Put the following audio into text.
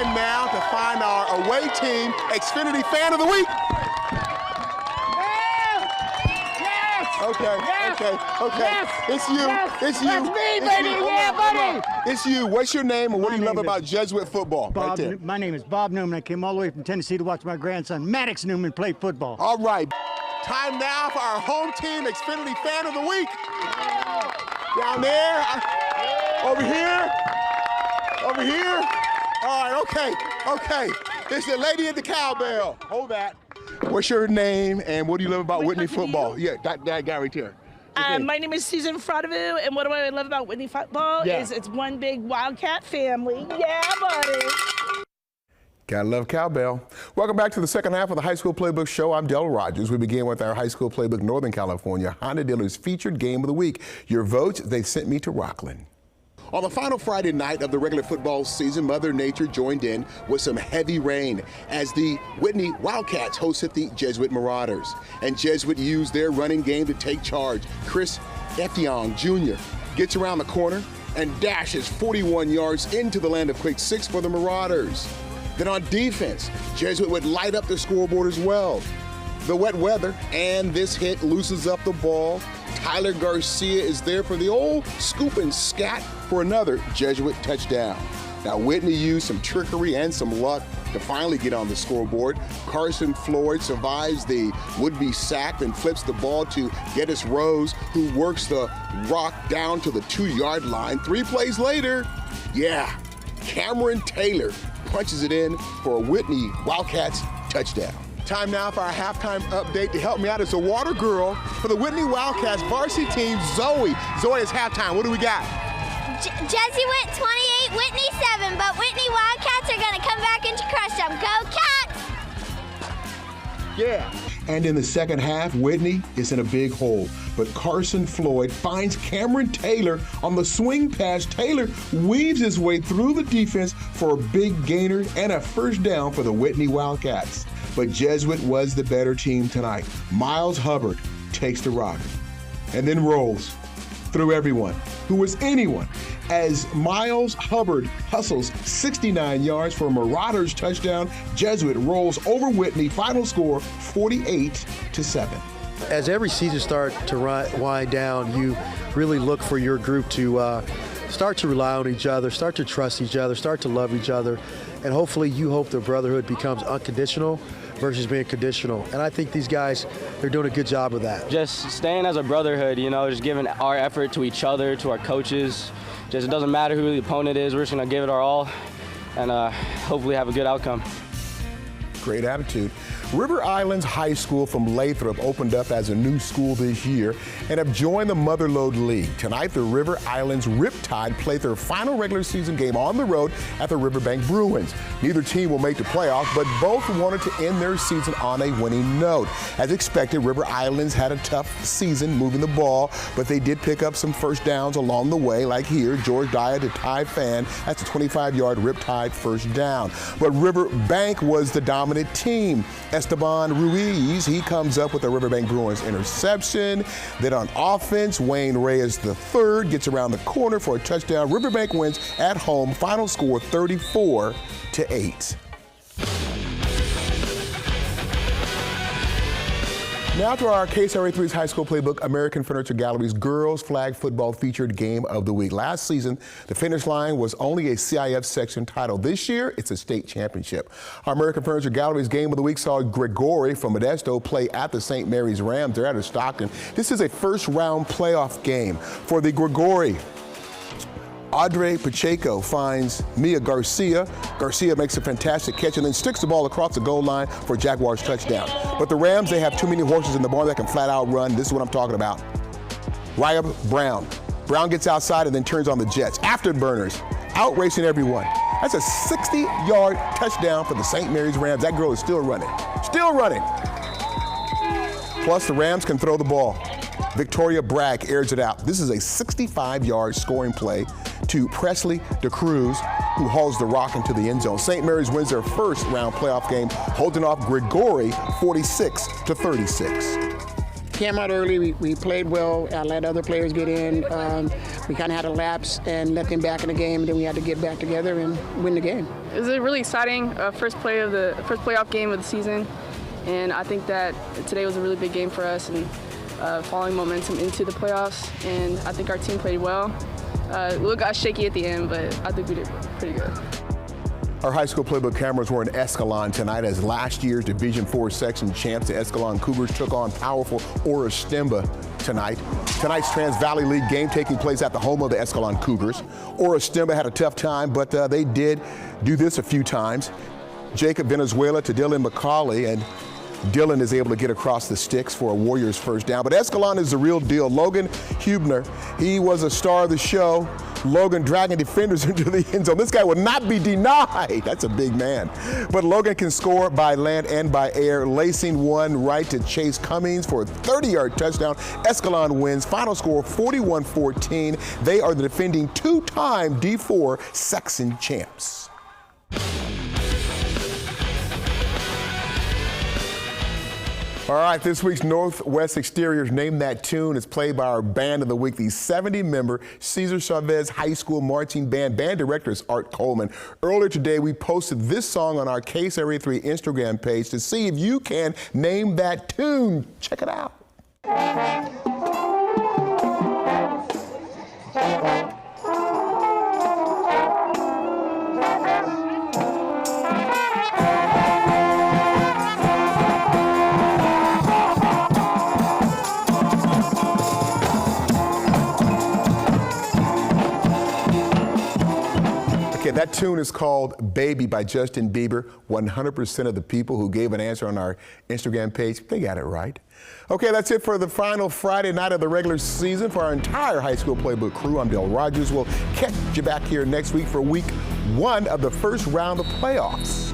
Time now to find our away team Xfinity Fan of the Week. Okay. Yes. It's you. Yes. It's you. That's me, it's baby. You. Yeah, buddy. It's you. What's your name and what do you love about Jesuit football? Bob, right there. my name is Bob Newman. I came all the way from Tennessee to watch my grandson, Maddox Newman, play football. All right. Time now for our home team Xfinity Fan of the Week. Down there. Over here. Over here. All right, okay. It's the lady at the cowbell. Hold that. What's your name and what do you love about Whitney football? Yeah, that guy right there. My name is Susan Fraudeville, and what do I love about Whitney football is it's one big Wildcat family. Yeah, buddy. Gotta love cowbell. Welcome back to the second half of the High School Playbook Show. I'm Del Rogers. We begin with our High School Playbook Northern California Honda Dealers featured game of the week. Your votes, they sent me to Rockland. On the final Friday night of the regular football season, Mother Nature joined in with some heavy rain as the Whitney Wildcats hosted the Jesuit Marauders. And Jesuit used their running game to take charge. Chris Effiong Jr. gets around the corner and dashes 41 yards into the land of quick six for the Marauders. Then on defense, Jesuit would light up the scoreboard as well. The wet weather and this hit loosens up the ball. Tyler Garcia is there for the old scoop and scat for another Jesuit touchdown. Now Whitney used some trickery and some luck to finally get on the scoreboard. Carson Floyd survives the would-be sack and flips the ball to Geddes Rose, who works the rock down to the 2-yard line. 3 plays later, Cameron Taylor punches it in for a Whitney Wildcats touchdown. Time now for our halftime update. To help me out is a water girl for the Whitney Wildcats varsity team, Zoe. Zoe, it's halftime. What do we got? Jesuit 28, Whitney 7, but Whitney Wildcats are going to come back and crush them. Go Cats! Yeah. And in the second half, Whitney is in a big hole. But Carson Floyd finds Cameron Taylor on the swing pass. Taylor weaves his way through the defense for a big gainer and a first down for the Whitney Wildcats. But Jesuit was the better team tonight. Miles Hubbard takes the rock and then rolls through everyone who was anyone as Miles Hubbard hustles 69 yards for a Marauders touchdown. Jesuit rolls over Whitney. Final score 48-7. As every season starts to wind down, you really look for your group to start to rely on each other, start to trust each other, start to love each other, and hopefully you hope the brotherhood becomes unconditional versus being conditional. And I think these guys, they're doing a good job of that. Just staying as a brotherhood, just giving our effort to each other, to our coaches. Just it doesn't matter who the opponent is, we're just gonna give it our all and hopefully have a good outcome. Great attitude. River Islands High School from Lathrop opened up as a new school this year and have joined the Motherlode League. Tonight, the River Islands Riptide play their final regular season game on the road at the Riverbank Bruins. Neither team will make the playoffs, but both wanted to end their season on a winning note. As expected, River Islands had a tough season moving the ball, but they did pick up some first downs along the way, like here, George Dyer to Ty Fan. That's a 25-yard Riptide first down. But Riverbank was the dominant team. Esteban Ruiz, he comes up with a Riverbank Bruins interception. Then on offense, Wayne Reyes III gets around the corner for a touchdown. Riverbank wins at home. Final score 34-8. Now to our KSRA3's High School Playbook American Furniture Gallery's Girls Flag Football featured game of the week. Last season, the finish line was only a CIF section title. This year, it's a state championship. Our American Furniture Gallery's game of the week saw Gregory from Modesto play at the St. Mary's Rams. They're out of Stockton. This is a first-round playoff game for the Gregory. Audrey Pacheco finds Mia Garcia. Garcia makes a fantastic catch and then sticks the ball across the goal line for Jaguars touchdown. But the Rams, they have too many horses in the barn that can flat out run. This is what I'm talking about. Raya Brown. Brown gets outside and then turns on the Jets. Afterburners, out racing everyone. That's a 60-yard touchdown for the St. Mary's Rams. That girl is still running. Still running. Plus, the Rams can throw the ball. Victoria Bragg airs it out. This is a 65-yard scoring play to Presley DeCruz, who hauls the rock into the end zone. St. Mary's wins their first round playoff game, holding off Gregory 46-36. Came out early, we played well, I let other players get in, We kind of had a lapse and let them back in the game, and then we had to get back together and win the game. It was a really exciting first playoff game of the season, and I think that today was a really big game for us and following momentum into the playoffs. And I think our team played well. We got shaky at the end, but I think we did pretty good. Our high school playbook cameras were in Escalon tonight as last year's Division IV section champs, the Escalon Cougars, took on powerful Orostemba tonight. Tonight's Trans Valley League game taking place at the home of the Escalon Cougars. Orostemba had a tough time, but they did do this a few times. Jacob Venezuela to Dylan McCauley, and Dylan is able to get across the sticks for a Warriors first down. But Escalon is the real deal. Logan Hubner, he was a star of the show. Logan dragging defenders into the end zone. This guy will not be denied. That's a big man. But Logan can score by land and by air, lacing one right to Chase Cummings for a 30-yard touchdown. Escalon wins. Final score 41-14. They are the defending two-time D4 section champs. All right, this week's Northwest Exteriors Name That Tune is played by our Band of the Week, the 70-member Cesar Chavez High School Marching Band. Band director is Art Coleman. Earlier today, we posted this song on our Case Area 3 Instagram page to see if you can name that tune. Check it out. That tune is called Baby by Justin Bieber. 100% of the people who gave an answer on our Instagram page, they got it right. Okay, that's it for the final Friday night of the regular season. For our entire high school playbook crew, I'm Dale Rogers. We'll catch you back here next week for week 1 of the first round of playoffs.